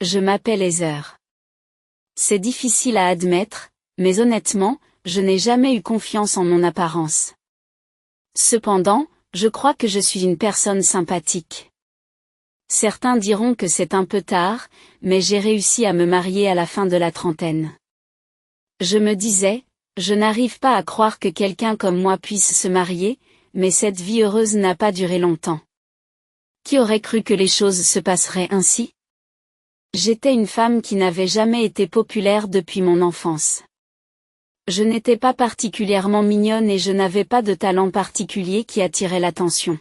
Je m'appelle Heather. C'est difficile à admettre, mais honnêtement, je n'ai jamais eu confiance en mon apparence. Cependant, je crois que je suis une personne sympathique. Certains diront que c'est un peu tard, mais j'ai réussi à me marier à la fin de la trentaine. Je me disais, je n'arrive pas à croire que quelqu'un comme moi puisse se marier, mais cette vie heureuse n'a pas duré longtemps. Qui aurait cru que les choses se passeraient ainsi? J'étais une femme qui n'avait jamais été populaire depuis mon enfance. Je n'étais pas particulièrement mignonne et je n'avais pas de talent particulier qui attirait l'attention.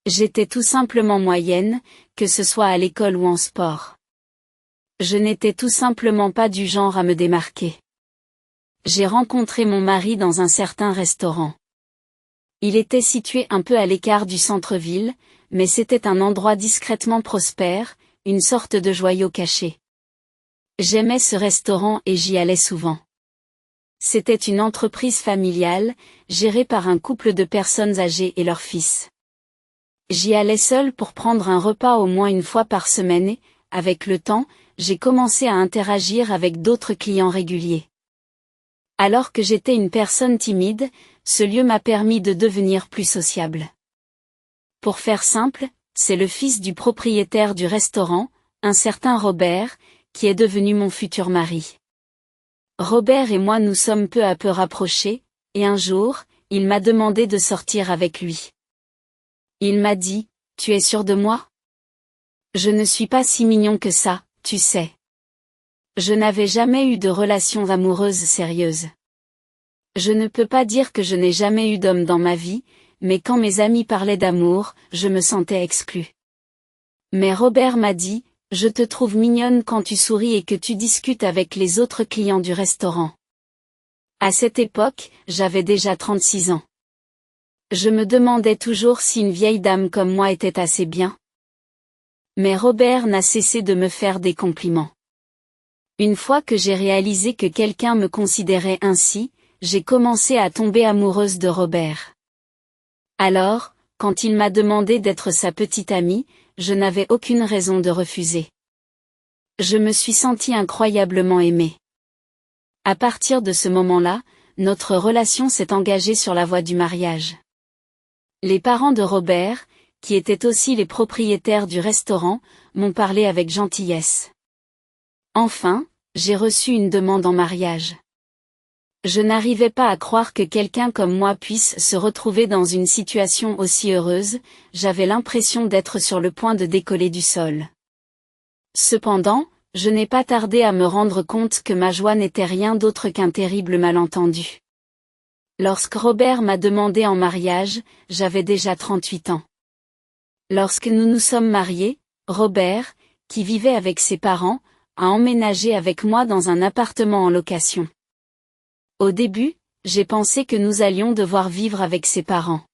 J'étais tout simplement moyenne, que ce soit à l'école ou en sport. Je n'étais tout simplement pas du genre à me démarquer. J'ai rencontré mon mari dans un certain restaurant. Il était situé un peu à l'écart du centre-ville, mais c'était un endroit discrètement prospère, une sorte de joyau caché. J'aimais ce restaurant et j'y allais souvent. C'était une entreprise familiale, gérée par un couple de personnes âgées et leur fils. J'y allais seule pour prendre un repas au moins une fois par semaine et, avec le temps, j'ai commencé à interagir avec d'autres clients réguliers. Alors que j'étais une personne timide, ce lieu m'a permis de devenir plus sociable. Pour faire simple, c'est le fils du propriétaire du restaurant, un certain Robert, qui est devenu mon futur mari. Robert et moi nous sommes peu à peu rapprochés, et un jour, il m'a demandé de sortir avec lui. Il m'a dit, « Tu es sûr de moi? Je ne suis pas si mignon que ça, tu sais. » Je n'avais jamais eu de relation amoureuse sérieuse. Je ne peux pas dire que je n'ai jamais eu d'homme dans ma vie, mais quand mes amis parlaient d'amour, je me sentais exclue. Mais Robert m'a dit, « Je te trouve mignonne quand tu souris et que tu discutes avec les autres clients du restaurant. » À cette époque, j'avais déjà 36 ans. Je me demandais toujours si une vieille dame comme moi était assez bien. Mais Robert n'a cessé de me faire des compliments. Une fois que j'ai réalisé que quelqu'un me considérait ainsi, j'ai commencé à tomber amoureuse de Robert. Alors, quand il m'a demandé d'être sa petite amie, je n'avais aucune raison de refuser. Je me suis sentie incroyablement aimée. À partir de ce moment-là, notre relation s'est engagée sur la voie du mariage. Les parents de Robert, qui étaient aussi les propriétaires du restaurant, m'ont parlé avec gentillesse. Enfin, j'ai reçu une demande en mariage. Je n'arrivais pas à croire que quelqu'un comme moi puisse se retrouver dans une situation aussi heureuse, j'avais l'impression d'être sur le point de décoller du sol. Cependant, je n'ai pas tardé à me rendre compte que ma joie n'était rien d'autre qu'un terrible malentendu. Lorsque Robert m'a demandé en mariage, j'avais déjà 38 ans. Lorsque nous nous sommes mariés, Robert, qui vivait avec ses parents, a emménagé avec moi dans un appartement en location. Au début, j'ai pensé que nous allions devoir vivre avec ses parents.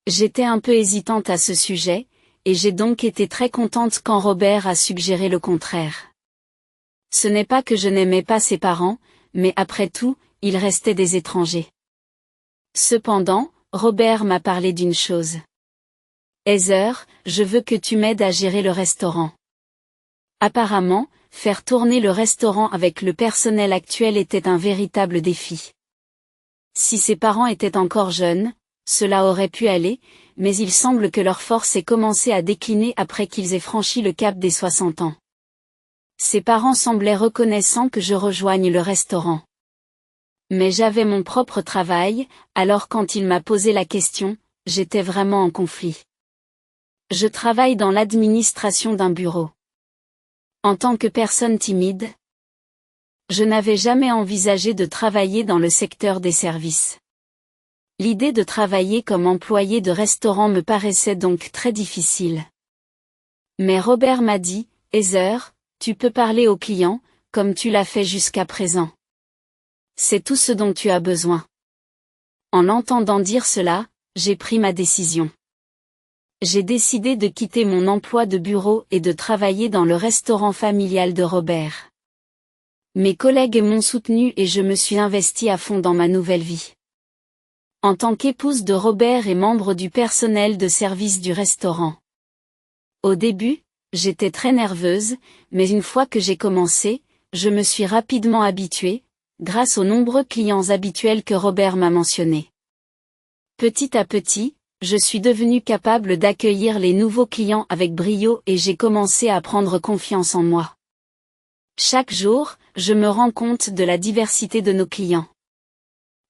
J'étais un peu hésitante à ce sujet, et j'ai donc été très contente quand Robert a suggéré le contraire. Ce n'est pas que je n'aimais pas ses parents, mais après tout, ils restaient des étrangers. Cependant, Robert m'a parlé d'une chose. « Heather, je veux que tu m'aides à gérer le restaurant. » Apparemment, faire tourner le restaurant avec le personnel actuel était un véritable défi. Si ses parents étaient encore jeunes, cela aurait pu aller, mais il semble que leur force ait commencé à décliner après qu'ils aient franchi le cap des 60 ans. Ses parents semblaient reconnaissants que je rejoigne le restaurant. Mais j'avais mon propre travail, alors quand il m'a posé la question, j'étais vraiment en conflit. Je travaille dans l'administration d'un bureau. En tant que personne timide, je n'avais jamais envisagé de travailler dans le secteur des services. L'idée de travailler comme employé de restaurant me paraissait donc très difficile. Mais Robert m'a dit, « Heather, tu peux parler aux clients, comme tu l'as fait jusqu'à présent. C'est tout ce dont tu as besoin. » En l'entendant dire cela, j'ai pris ma décision. J'ai décidé de quitter mon emploi de bureau et de travailler dans le restaurant familial de Robert. Mes collègues m'ont soutenu et je me suis investie à fond dans ma nouvelle vie. En tant qu'épouse de Robert et membre du personnel de service du restaurant. Au début, j'étais très nerveuse, mais une fois que j'ai commencé, je me suis rapidement habituée, grâce aux nombreux clients habituels que Robert m'a mentionnés. Petit à petit, je suis devenue capable d'accueillir les nouveaux clients avec brio et j'ai commencé à prendre confiance en moi. Chaque jour, je me rends compte de la diversité de nos clients.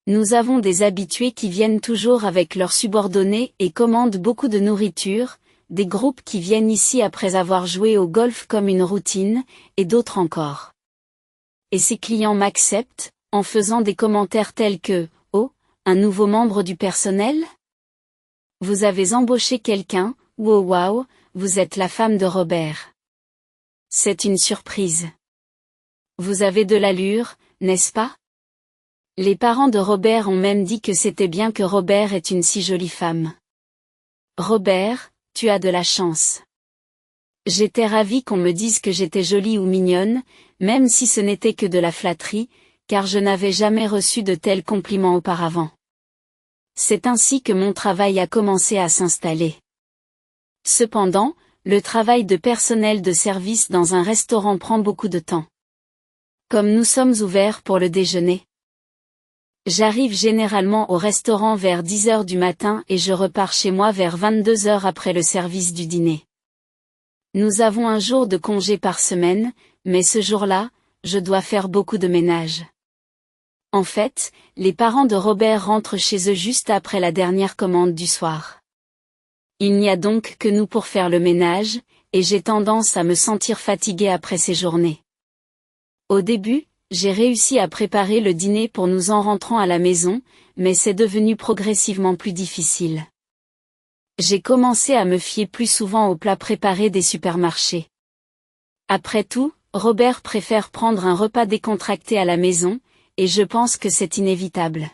Nous avons des habitués qui viennent toujours avec leurs subordonnés et commandent beaucoup de nourriture, des groupes qui viennent ici après avoir joué au golf comme une routine, et d'autres encore. Et ces clients m'acceptent, en faisant des commentaires tels que « Oh, un nouveau membre du personnel ? Vous avez embauché quelqu'un, wow wow, vous êtes la femme de Robert. C'est une surprise. Vous avez de l'allure, n'est-ce pas ? » Les parents de Robert ont même dit que c'était bien que Robert ait une si jolie femme. Robert, tu as de la chance. J'étais ravie qu'on me dise que j'étais jolie ou mignonne, même si ce n'était que de la flatterie, car je n'avais jamais reçu de tels compliments auparavant. C'est ainsi que mon travail a commencé à s'installer. Cependant, le travail de personnel de service dans un restaurant prend beaucoup de temps. Comme nous sommes ouverts pour le déjeuner. J'arrive généralement au restaurant vers 10 heures du matin et je repars chez moi vers 22 heures après le service du dîner. Nous avons un jour de congé par semaine, mais ce jour-là, je dois faire beaucoup de ménage. En fait, les parents de Robert rentrent chez eux juste après la dernière commande du soir. Il n'y a donc que nous pour faire le ménage, et j'ai tendance à me sentir fatiguée après ces journées. Au début, j'ai réussi à préparer le dîner pour nous en rentrant à la maison, mais c'est devenu progressivement plus difficile. J'ai commencé à me fier plus souvent aux plats préparés des supermarchés. Après tout, Robert préfère prendre un repas décontracté à la maison, et je pense que c'est inévitable.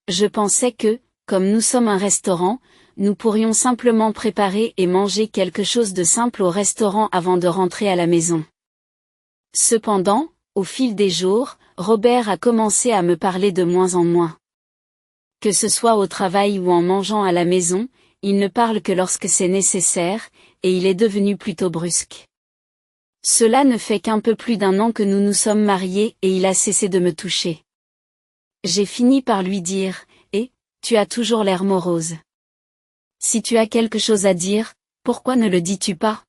Je pensais que, comme nous sommes un restaurant, nous pourrions simplement préparer et manger quelque chose de simple au restaurant avant de rentrer à la maison. Cependant, au fil des jours, Robert a commencé à me parler de moins en moins. Que ce soit au travail ou en mangeant à la maison, il ne parle que lorsque c'est nécessaire, et il est devenu plutôt brusque. Cela ne fait qu'un peu plus d'un an que nous nous sommes mariés et il a cessé de me toucher. J'ai fini par lui dire, « Eh, tu as toujours l'air morose. Si tu as quelque chose à dire, pourquoi ne le dis-tu pas ?»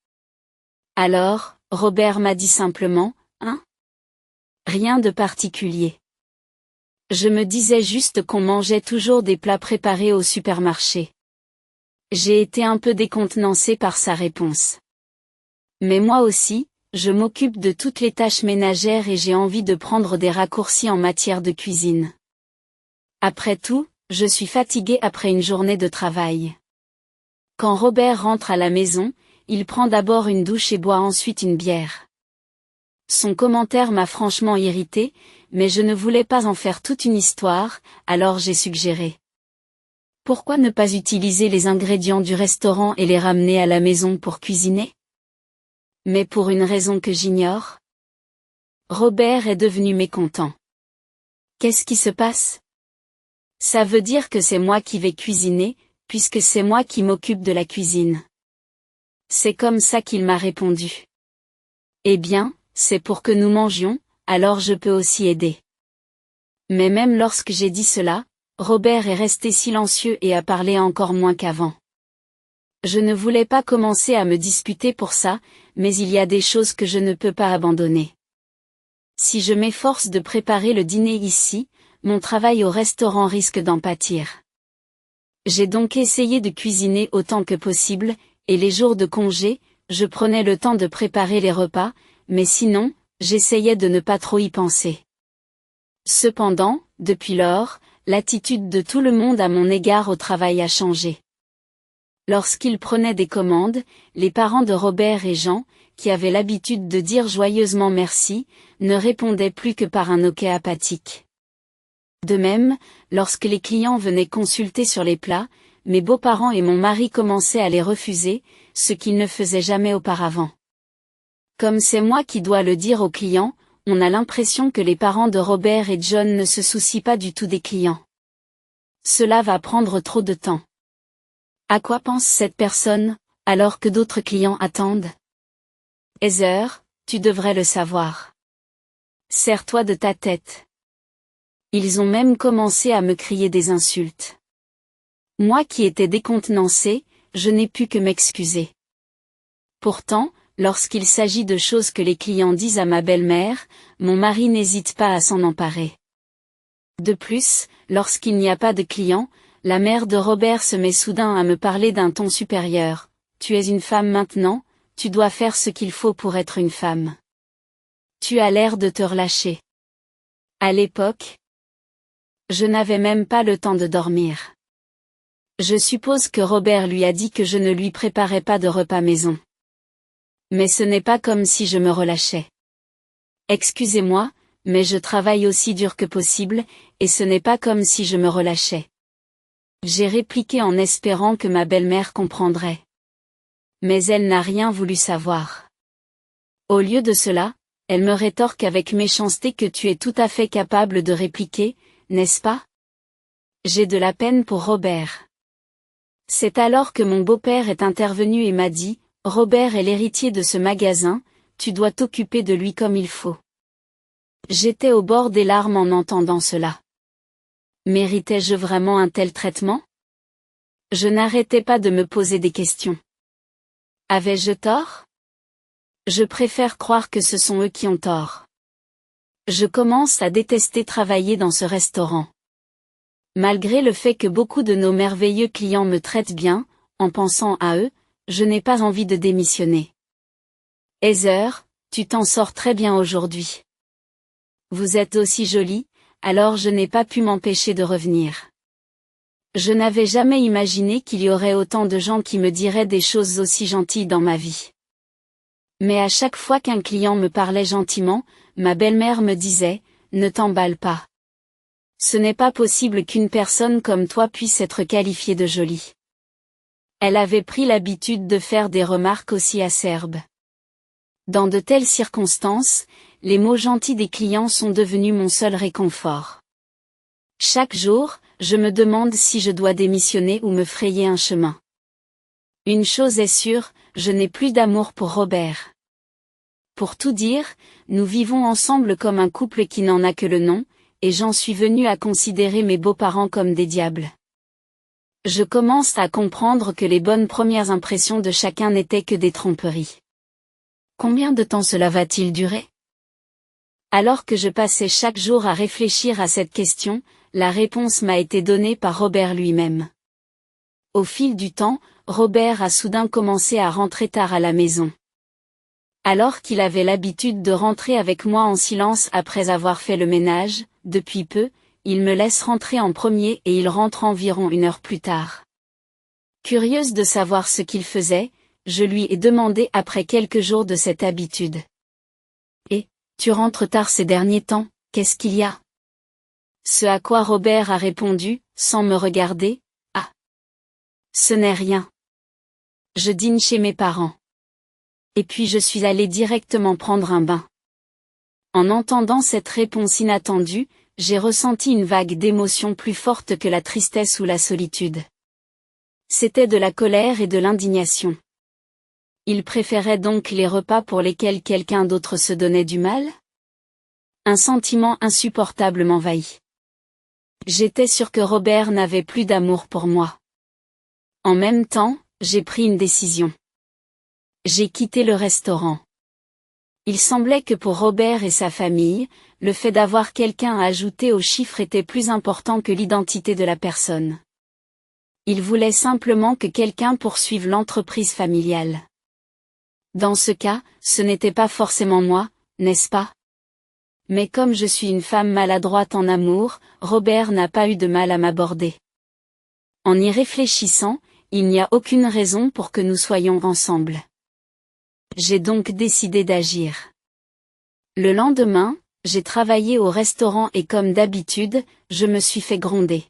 Alors, Robert m'a dit simplement, « Hein ? Rien de particulier. Je me disais juste qu'on mangeait toujours des plats préparés au supermarché. » J'ai été un peu décontenancée par sa réponse. Mais moi aussi, je m'occupe de toutes les tâches ménagères et j'ai envie de prendre des raccourcis en matière de cuisine. Après tout, je suis fatiguée après une journée de travail. Quand Robert rentre à la maison, il prend d'abord une douche et boit ensuite une bière. Son commentaire m'a franchement irritée, mais je ne voulais pas en faire toute une histoire, alors j'ai suggéré. Pourquoi ne pas utiliser les ingrédients du restaurant et les ramener à la maison pour cuisiner ? Mais pour une raison que j'ignore. Robert est devenu mécontent. Qu'est-ce qui se passe ? Ça veut dire que c'est moi qui vais cuisiner, puisque c'est moi qui m'occupe de la cuisine. C'est comme ça qu'il m'a répondu. Eh bien, c'est pour que nous mangions, alors je peux aussi aider. Mais même lorsque j'ai dit cela, Robert est resté silencieux et a parlé encore moins qu'avant. Je ne voulais pas commencer à me disputer pour ça, mais il y a des choses que je ne peux pas abandonner. Si je m'efforce de préparer le dîner ici, mon travail au restaurant risque d'en pâtir. J'ai donc essayé de cuisiner autant que possible, et les jours de congé, je prenais le temps de préparer les repas, mais sinon, j'essayais de ne pas trop y penser. Cependant, depuis lors, l'attitude de tout le monde à mon égard au travail a changé. Lorsqu'ils prenaient des commandes, les parents de Robert et Jean, qui avaient l'habitude de dire joyeusement merci, ne répondaient plus que par un ok apathique. De même, lorsque les clients venaient consulter sur les plats, mes beaux-parents et mon mari commençaient à les refuser, ce qu'ils ne faisaient jamais auparavant. Comme c'est moi qui dois le dire aux clients, on a l'impression que les parents de Robert et John ne se soucient pas du tout des clients. Cela va prendre trop de temps. À quoi pense cette personne, alors que d'autres clients attendent ? Heather, tu devrais le savoir. Serre-toi de ta tête. Ils ont même commencé à me crier des insultes. Moi qui étais décontenancée, je n'ai pu que m'excuser. Pourtant, lorsqu'il s'agit de choses que les clients disent à ma belle-mère, mon mari n'hésite pas à s'en emparer. De plus, lorsqu'il n'y a pas de clients, la mère de Robert se met soudain à me parler d'un ton supérieur. Tu es une femme maintenant, tu dois faire ce qu'il faut pour être une femme. Tu as l'air de te relâcher. À l'époque, je n'avais même pas le temps de dormir. Je suppose que Robert lui a dit que je ne lui préparais pas de repas maison. Mais ce n'est pas comme si je me relâchais. Excusez-moi, mais je travaille aussi dur que possible, et ce n'est pas comme si je me relâchais. J'ai répliqué en espérant que ma belle-mère comprendrait. Mais elle n'a rien voulu savoir. Au lieu de cela, elle me rétorque avec méchanceté que tu es tout à fait capable de répliquer, n'est-ce pas? J'ai de la peine pour Robert. C'est alors que mon beau-père est intervenu et m'a dit, Robert est l'héritier de ce magasin, tu dois t'occuper de lui comme il faut. J'étais au bord des larmes en entendant cela. Méritais-je vraiment un tel traitement? Je n'arrêtais pas de me poser des questions. Avais-je tort? Je préfère croire que ce sont eux qui ont tort. Je commence à détester travailler dans ce restaurant. Malgré le fait que beaucoup de nos merveilleux clients me traitent bien, en pensant à eux, je n'ai pas envie de démissionner. Heather, tu t'en sors très bien aujourd'hui. Vous êtes aussi jolie, alors je n'ai pas pu m'empêcher de revenir. Je n'avais jamais imaginé qu'il y aurait autant de gens qui me diraient des choses aussi gentilles dans ma vie. Mais à chaque fois qu'un client me parlait gentiment, ma belle-mère me disait, ne t'emballe pas. Ce n'est pas possible qu'une personne comme toi puisse être qualifiée de jolie. Elle avait pris l'habitude de faire des remarques aussi acerbes. Dans de telles circonstances, les mots gentils des clients sont devenus mon seul réconfort. Chaque jour, je me demande si je dois démissionner ou me frayer un chemin. Une chose est sûre, je n'ai plus d'amour pour Robert. Pour tout dire, nous vivons ensemble comme un couple qui n'en a que le nom, et j'en suis venue à considérer mes beaux-parents comme des diables. Je commence à comprendre que les bonnes premières impressions de chacun n'étaient que des tromperies. Combien de temps cela va-t-il durer? Alors que je passais chaque jour à réfléchir à cette question, la réponse m'a été donnée par Robert lui-même. Au fil du temps, Robert a soudain commencé à rentrer tard à la maison. Alors qu'il avait l'habitude de rentrer avec moi en silence après avoir fait le ménage, depuis peu, il me laisse rentrer en premier et il rentre environ 1 heure plus tard. Curieuse de savoir ce qu'il faisait, je lui ai demandé après quelques jours de cette habitude. Et, tu rentres tard ces derniers temps, qu'est-ce qu'il y a? Ce à quoi Robert a répondu, sans me regarder, ah. Ce n'est rien. Je dîne chez mes parents. Et puis je suis allé directement prendre un bain. En entendant cette réponse inattendue, j'ai ressenti une vague d'émotions plus forte que la tristesse ou la solitude. C'était de la colère et de l'indignation. Il préférait donc les repas pour lesquels quelqu'un d'autre se donnait du mal? Un sentiment insupportable m'envahit. J'étais sûre que Robert n'avait plus d'amour pour moi. En même temps, j'ai pris une décision. J'ai quitté le restaurant. Il semblait que pour Robert et sa famille, le fait d'avoir quelqu'un à ajouter au chiffre était plus important que l'identité de la personne. Il voulait simplement que quelqu'un poursuive l'entreprise familiale. Dans ce cas, ce n'était pas forcément moi, n'est-ce pas? Mais comme je suis une femme maladroite en amour, Robert n'a pas eu de mal à m'aborder. En y réfléchissant, il n'y a aucune raison pour que nous soyons ensemble. J'ai donc décidé d'agir. Le lendemain, j'ai travaillé au restaurant et comme d'habitude, je me suis fait gronder.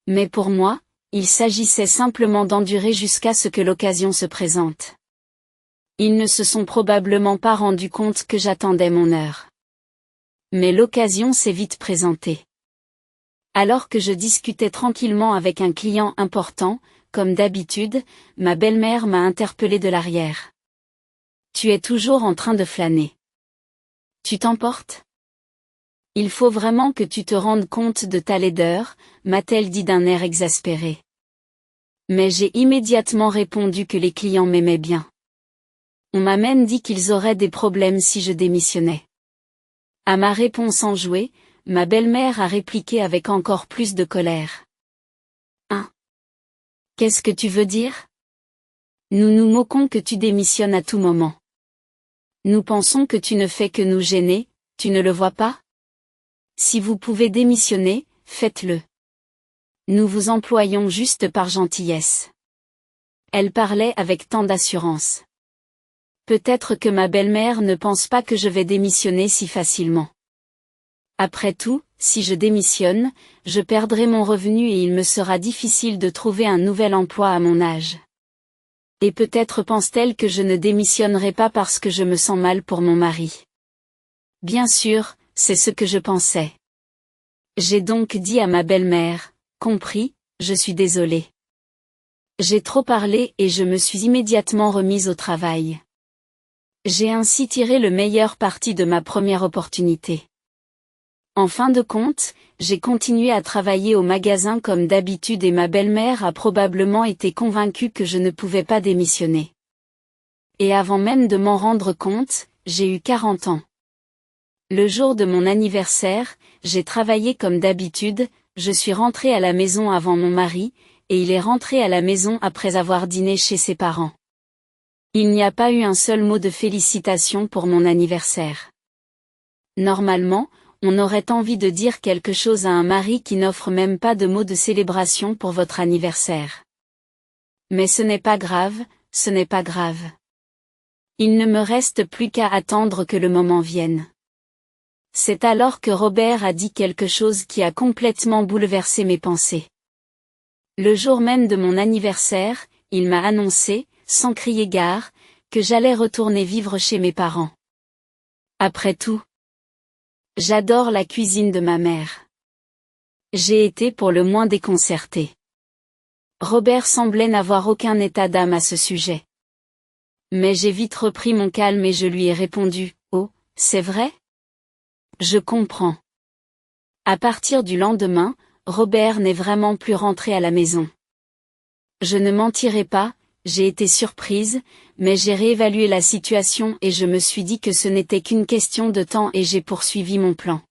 Mais pour moi, il s'agissait simplement d'endurer jusqu'à ce que l'occasion se présente. Ils ne se sont probablement pas rendus compte que j'attendais mon heure. Mais l'occasion s'est vite présentée. Alors que je discutais tranquillement avec un client important, comme d'habitude, ma belle-mère m'a interpellé de l'arrière. Tu es toujours en train de flâner. Tu t'emportes? Il faut vraiment que tu te rendes compte de ta laideur, m'a-t-elle dit d'un air exaspéré. Mais j'ai immédiatement répondu que les clients m'aimaient bien. On m'a même dit qu'ils auraient des problèmes si je démissionnais. À ma réponse enjouée, ma belle-mère a répliqué avec encore plus de colère. Hein? Qu'est-ce que tu veux dire? Nous nous moquons que tu démissionnes à tout moment. Nous pensons que tu ne fais que nous gêner, tu ne le vois pas? Si vous pouvez démissionner, faites-le. Nous vous employons juste par gentillesse. Elle parlait avec tant d'assurance. Peut-être que ma belle-mère ne pense pas que je vais démissionner si facilement. Après tout, si je démissionne, je perdrai mon revenu et il me sera difficile de trouver un nouvel emploi à mon âge. Et peut-être pense-t-elle que je ne démissionnerai pas parce que je me sens mal pour mon mari. Bien sûr, c'est ce que je pensais. J'ai donc dit à ma belle-mère, compris, je suis désolée. J'ai trop parlé et je me suis immédiatement remise au travail. J'ai ainsi tiré le meilleur parti de ma première opportunité. En fin de compte, j'ai continué à travailler au magasin comme d'habitude et ma belle-mère a probablement été convaincue que je ne pouvais pas démissionner. Et avant même de m'en rendre compte, j'ai eu 40 ans. Le jour de mon anniversaire, j'ai travaillé comme d'habitude, je suis rentrée à la maison avant mon mari, et il est rentré à la maison après avoir dîné chez ses parents. Il n'y a pas eu un seul mot de félicitation pour mon anniversaire. Normalement, on aurait envie de dire quelque chose à un mari qui n'offre même pas de mots de célébration pour votre anniversaire. Mais ce n'est pas grave, ce n'est pas grave. Il ne me reste plus qu'à attendre que le moment vienne. C'est alors que Robert a dit quelque chose qui a complètement bouleversé mes pensées. Le jour même de mon anniversaire, il m'a annoncé, sans crier gare, que j'allais retourner vivre chez mes parents. Après tout, j'adore la cuisine de ma mère. J'ai été pour le moins déconcertée. Robert semblait n'avoir aucun état d'âme à ce sujet. Mais j'ai vite repris mon calme et je lui ai répondu, « Oh, c'est vrai ? Je comprends. » À partir du lendemain, Robert n'est vraiment plus rentré à la maison. Je ne mentirai pas, j'ai été surprise, mais j'ai réévalué la situation et je me suis dit que ce n'était qu'une question de temps et j'ai poursuivi mon plan.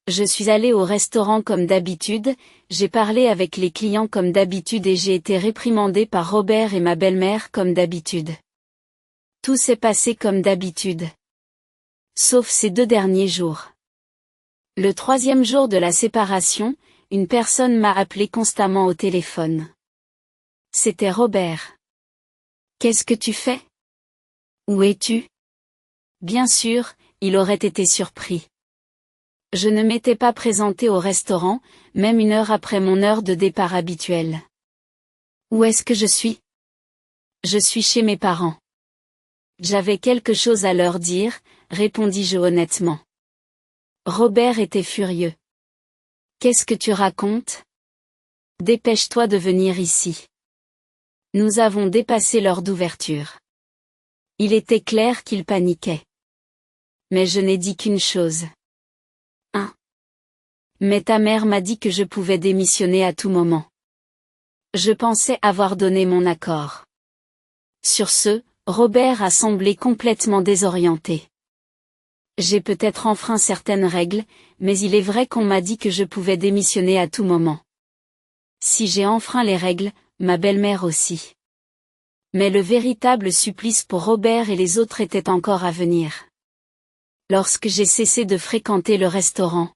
Je suis allée au restaurant comme d'habitude, j'ai parlé avec les clients comme d'habitude et j'ai été réprimandée par Robert et ma belle-mère comme d'habitude. Tout s'est passé comme d'habitude. Sauf ces 2 derniers jours. Le 3e jour de la séparation, une personne m'a appelé constamment au téléphone. C'était Robert. « Qu'est-ce que tu fais? Où es-tu? » Bien sûr, il aurait été surpris. Je ne m'étais pas présentée au restaurant, même 1 heure après mon heure de départ habituelle. Où est-ce que je suis? Je suis chez mes parents. J'avais quelque chose à leur dire, répondis-je honnêtement. Robert était furieux. Qu'est-ce que tu racontes? Dépêche-toi de venir ici. Nous avons dépassé l'heure d'ouverture. Il était clair qu'il paniquait. Mais je n'ai dit qu'une chose. Mais ta mère m'a dit que je pouvais démissionner à tout moment. Je pensais avoir donné mon accord. Sur ce, Robert a semblé complètement désorienté. J'ai peut-être enfreint certaines règles, mais il est vrai qu'on m'a dit que je pouvais démissionner à tout moment. Si j'ai enfreint les règles, ma belle-mère aussi. Mais le véritable supplice pour Robert et les autres était encore à venir. Lorsque j'ai cessé de fréquenter le restaurant,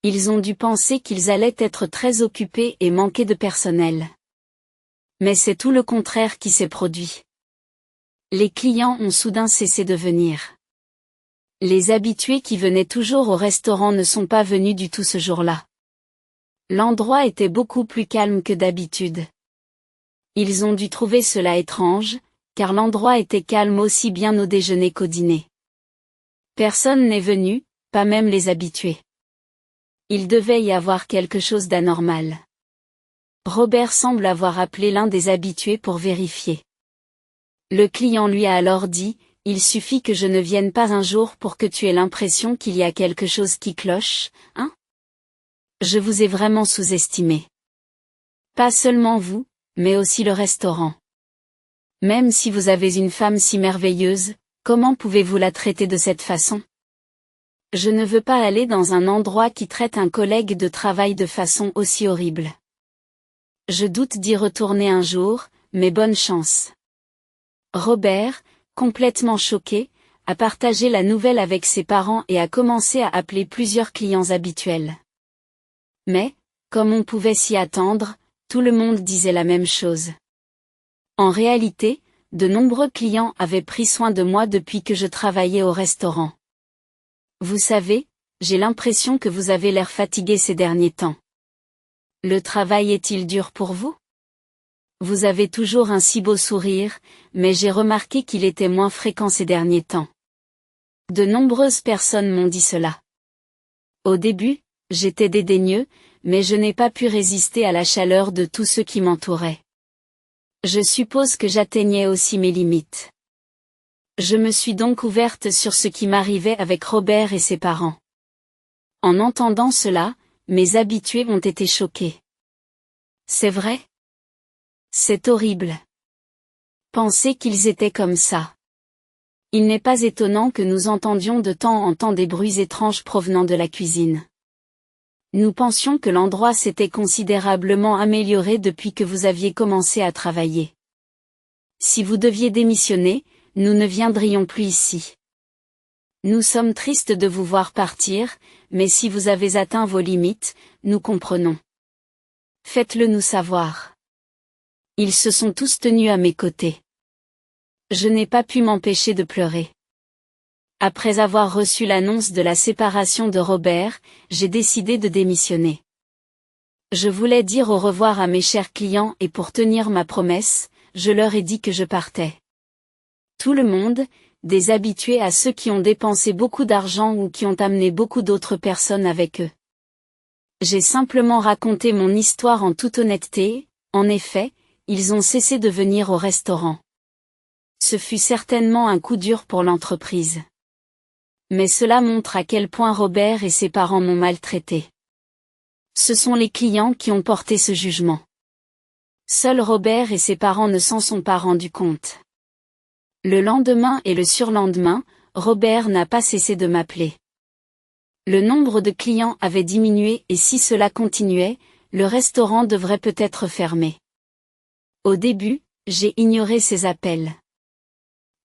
ils ont dû penser qu'ils allaient être très occupés et manquer de personnel. Mais c'est tout le contraire qui s'est produit. Les clients ont soudain cessé de venir. Les habitués qui venaient toujours au restaurant ne sont pas venus du tout ce jour-là. L'endroit était beaucoup plus calme que d'habitude. Ils ont dû trouver cela étrange, car l'endroit était calme aussi bien au déjeuner qu'au dîner. Personne n'est venu, pas même les habitués. Il devait y avoir quelque chose d'anormal. Robert semble avoir appelé l'un des habitués pour vérifier. Le client lui a alors dit, « Il suffit que je ne vienne pas un jour pour que tu aies l'impression qu'il y a quelque chose qui cloche, hein? Je vous ai vraiment sous-estimé. Pas seulement vous, mais aussi le restaurant. Même si vous avez une femme si merveilleuse, comment pouvez-vous la traiter de cette façon? Je ne veux pas aller dans un endroit qui traite un collègue de travail de façon aussi horrible. Je doute d'y retourner un jour, mais bonne chance. » Robert, complètement choqué, a partagé la nouvelle avec ses parents et a commencé à appeler plusieurs clients habituels. Mais, comme on pouvait s'y attendre, tout le monde disait la même chose. En réalité, de nombreux clients avaient pris soin de moi depuis que je travaillais au restaurant. Vous savez, j'ai l'impression que vous avez l'air fatigué ces derniers temps. Le travail est-il dur pour vous? Vous avez toujours un si beau sourire, mais j'ai remarqué qu'il était moins fréquent ces derniers temps. De nombreuses personnes m'ont dit cela. Au début, j'étais dédaigneux, mais je n'ai pas pu résister à la chaleur de tous ceux qui m'entouraient. Je suppose que j'atteignais aussi mes limites. Je me suis donc ouverte sur ce qui m'arrivait avec Robert et ses parents. En entendant cela, mes habitués ont été choqués. C'est vrai? C'est horrible. Penser qu'ils étaient comme ça. Il n'est pas étonnant que nous entendions de temps en temps des bruits étranges provenant de la cuisine. Nous pensions que l'endroit s'était considérablement amélioré depuis que vous aviez commencé à travailler. Si vous deviez démissionner, nous ne viendrions plus ici. Nous sommes tristes de vous voir partir, mais si vous avez atteint vos limites, nous comprenons. Faites-le nous savoir. Ils se sont tous tenus à mes côtés. Je n'ai pas pu m'empêcher de pleurer. Après avoir reçu l'annonce de la séparation de Robert, j'ai décidé de démissionner. Je voulais dire au revoir à mes chers clients et pour tenir ma promesse, je leur ai dit que je partais. Tout le monde, des habitués à ceux qui ont dépensé beaucoup d'argent ou qui ont amené beaucoup d'autres personnes avec eux. J'ai simplement raconté mon histoire en toute honnêteté, en effet, ils ont cessé de venir au restaurant. Ce fut certainement un coup dur pour l'entreprise. Mais cela montre à quel point Robert et ses parents m'ont maltraité. Ce sont les clients qui ont porté ce jugement. Seuls Robert et ses parents ne s'en sont pas rendus compte. Le lendemain et le surlendemain, Robert n'a pas cessé de m'appeler. Le nombre de clients avait diminué et si cela continuait, le restaurant devrait peut-être fermer. Au début, j'ai ignoré ses appels.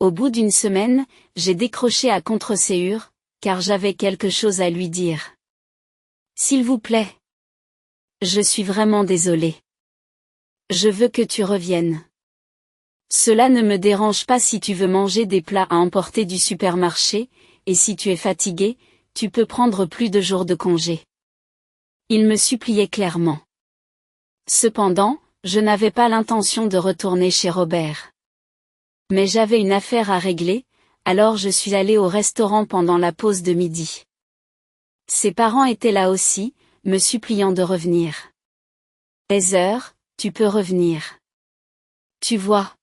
Au bout d'une semaine, j'ai décroché à contre-séhure, car j'avais quelque chose à lui dire. S'il vous plaît. Je suis vraiment désolé. Je veux que tu reviennes. Cela ne me dérange pas si tu veux manger des plats à emporter du supermarché, et si tu es fatigué, tu peux prendre plus de jours de congé. Il me suppliait clairement. Cependant, je n'avais pas l'intention de retourner chez Robert. Mais j'avais une affaire à régler, alors je suis allée au restaurant pendant la pause de midi. Ses parents étaient là aussi, me suppliant de revenir. Heather, tu peux revenir. Tu vois.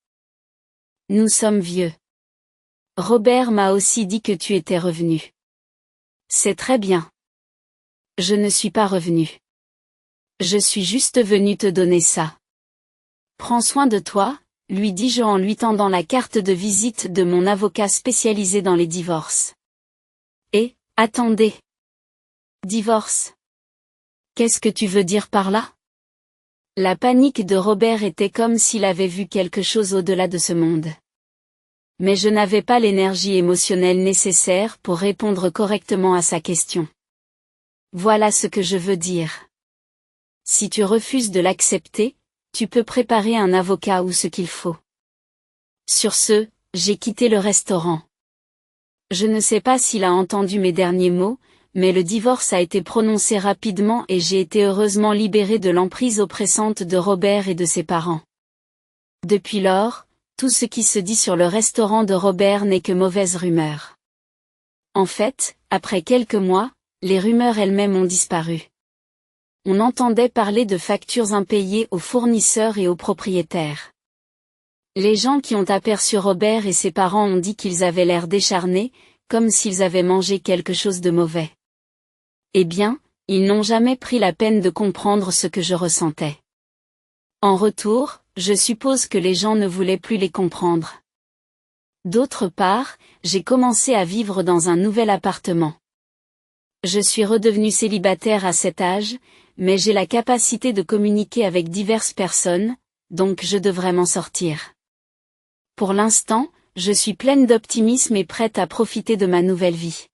Nous sommes vieux. Robert m'a aussi dit que tu étais revenu. C'est très bien. Je ne suis pas revenu. Je suis juste venu te donner ça. Prends soin de toi, lui dis-je en lui tendant la carte de visite de mon avocat spécialisé dans les divorces. Et, attendez. Divorce. Qu'est-ce que tu veux dire par là? La panique de Robert était comme s'il avait vu quelque chose au-delà de ce monde. Mais je n'avais pas l'énergie émotionnelle nécessaire pour répondre correctement à sa question. Voilà ce que je veux dire. Si tu refuses de l'accepter, tu peux préparer un avocat ou ce qu'il faut. Sur ce, j'ai quitté le restaurant. Je ne sais pas s'il a entendu mes derniers mots, mais le divorce a été prononcé rapidement et j'ai été heureusement libérée de l'emprise oppressante de Robert et de ses parents. Depuis lors, tout ce qui se dit sur le restaurant de Robert n'est que mauvaise rumeur. En fait, après quelques mois, les rumeurs elles-mêmes ont disparu. On entendait parler de factures impayées aux fournisseurs et aux propriétaires. Les gens qui ont aperçu Robert et ses parents ont dit qu'ils avaient l'air décharnés, comme s'ils avaient mangé quelque chose de mauvais. Eh bien, ils n'ont jamais pris la peine de comprendre ce que je ressentais. En retour, je suppose que les gens ne voulaient plus les comprendre. D'autre part, j'ai commencé à vivre dans un nouvel appartement. Je suis redevenu célibataire à cet âge, mais j'ai la capacité de communiquer avec diverses personnes, donc je devrais m'en sortir. Pour l'instant, je suis pleine d'optimisme et prête à profiter de ma nouvelle vie.